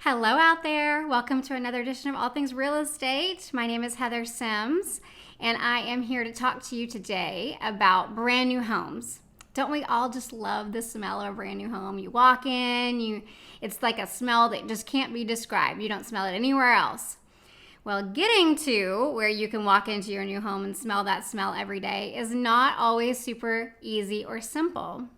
Hello out there. Welcome to another edition of All Things Real Estate. My name is Heather Sims, and I am here to talk to you today about brand new homes. Don't we all just love the smell of a brand new home? You walk in, it's like a smell that just can't be described. You don't smell it anywhere else. Well, getting to where you can walk into your new home and smell that smell every day is not always super easy or simple.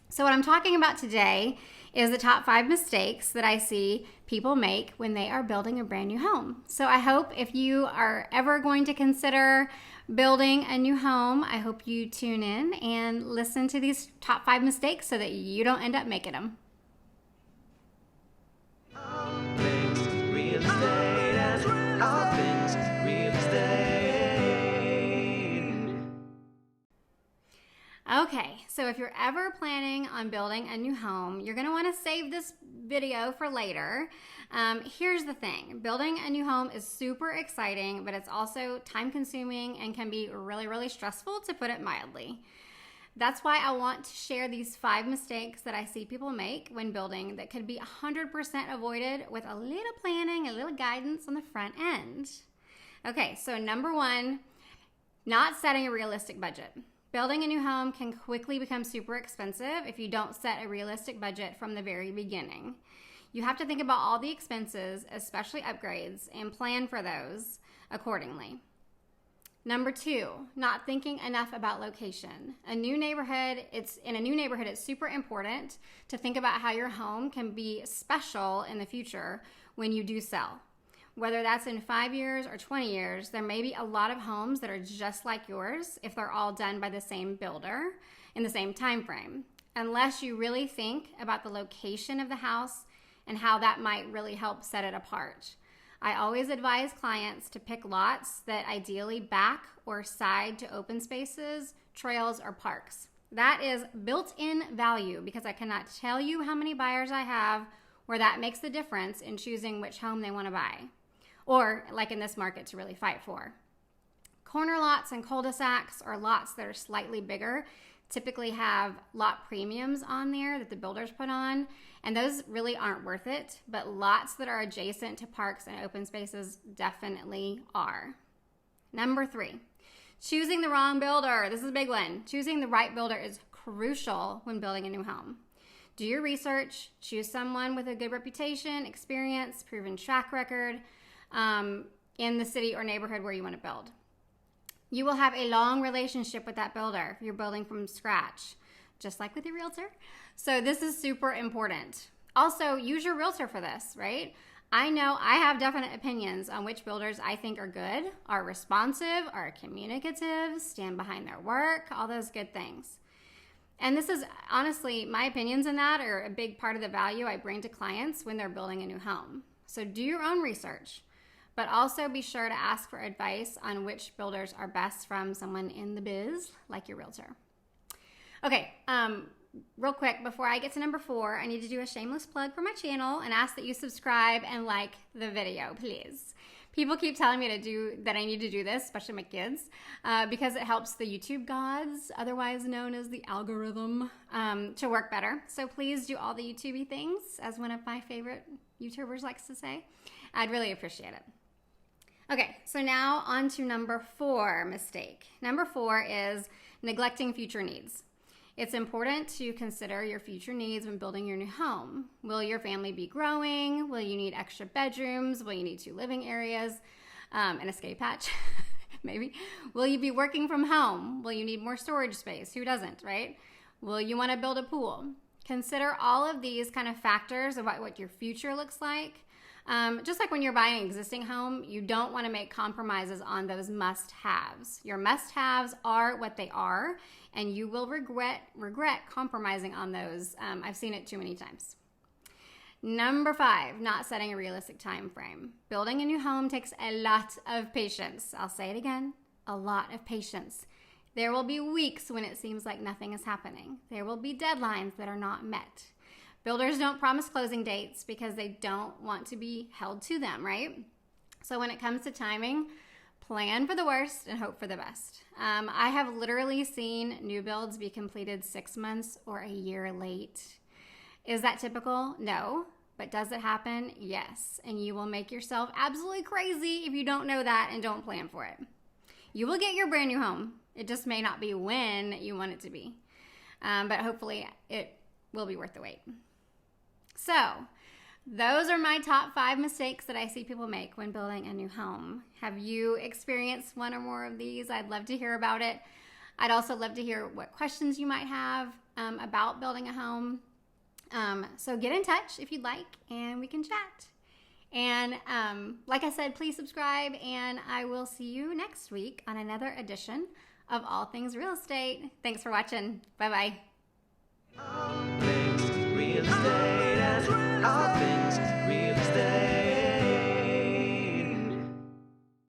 So what I'm talking about today is the top 5 mistakes that I see people make when they are building a brand new home. So I hope if you are ever going to consider building a new home, I hope you tune in and listen to these top 5 mistakes so that you don't end up making them. All things real estate and all things real estate. Okay, so if you're ever planning on building a new home, you're going to want to save this video for later. Here's the thing. Building a new home is super exciting, but it's also time consuming and can be really, really stressful, to put it mildly. That's why I want to share these 5 mistakes that I see people make when building that could be 100% avoided with a little planning, a little guidance on the front end. Okay, so number 1, not setting a realistic budget. Building a new home can quickly become super expensive if you don't set a realistic budget from the very beginning. You have to think about all the expenses, especially upgrades, and plan for those accordingly. Number 2, not thinking enough about location. In a new neighborhood, it's super important to think about how your home can be special in the future when you do sell. Whether that's in 5 years or 20 years, there may be a lot of homes that are just like yours if they're all done by the same builder in the same time frame, unless you really think about the location of the house and how that might really help set it apart. I always advise clients to pick lots that ideally back or side to open spaces, trails, or parks. That is built-in value because I cannot tell you how many buyers I have where that makes the difference in choosing which home they want to buy, or like in this market, to really fight for. Corner lots and cul-de-sacs, or lots that are slightly bigger, typically have lot premiums on there that the builders put on, and those really aren't worth it, but lots that are adjacent to parks and open spaces definitely are. Number 3, choosing the wrong builder. This is a big one. Choosing the right builder is crucial when building a new home. Do your research, choose someone with a good reputation, experience, proven track record, in the city or neighborhood where you want to build. You will have a long relationship with that builder if you're building from scratch, just like with your realtor. So this is super important. Also, use your realtor for this, right? I know I have definite opinions on which builders I think are good, are responsive, are communicative, stand behind their work, all those good things. And this is honestly, my opinions in that are a big part of the value I bring to clients when they're building a new home. So do your own research, but also be sure to ask for advice on which builders are best from someone in the biz, like your realtor. Okay, real quick, before I get to number 4, I need to do a shameless plug for my channel and ask that you subscribe and like the video, please. People keep telling me that I need to do this, especially my kids, because it helps the YouTube gods, otherwise known as the algorithm, to work better. So please do all the YouTubey things, as one of my favorite YouTubers likes to say. I'd really appreciate it. Okay, so now on to number 4 mistake. Number 4 is neglecting future needs. It's important to consider your future needs when building your new home. Will your family be growing? Will you need extra bedrooms? Will you need 2 living areas? An escape hatch, maybe? Will you be working from home? Will you need more storage space? Who doesn't, right? Will you want to build a pool? Consider all of these kind of factors about what your future looks like. Just like when you're buying an existing home, you don't want to make compromises on those must-haves. Your must-haves are what they are, and you will regret compromising on those. I've seen it too many times. Number 5, not setting a realistic time frame. Building a new home takes a lot of patience. I'll say it again, a lot of patience. There will be weeks when it seems like nothing is happening. There will be deadlines that are not met. Builders don't promise closing dates because they don't want to be held to them, right? So when it comes to timing, plan for the worst and hope for the best. I have literally seen new builds be completed 6 months or a year late. Is that typical? No, But does it happen? Yes. And you will make yourself absolutely crazy if you don't know that and don't plan for it. You will get your brand new home. It just may not be when you want it to be. But hopefully it will be worth the wait. So those are my top 5 mistakes that I see people make when building a new home. Have you experienced one or more of these? I'd love to hear about it. I'd also love to hear what questions you might have about building a home. So get in touch if you'd like, and we can chat. And like I said, please subscribe, and I will see you next week on another edition of All Things Real Estate. Thanks for watching. Bye-bye. All things real estate and all things real estate.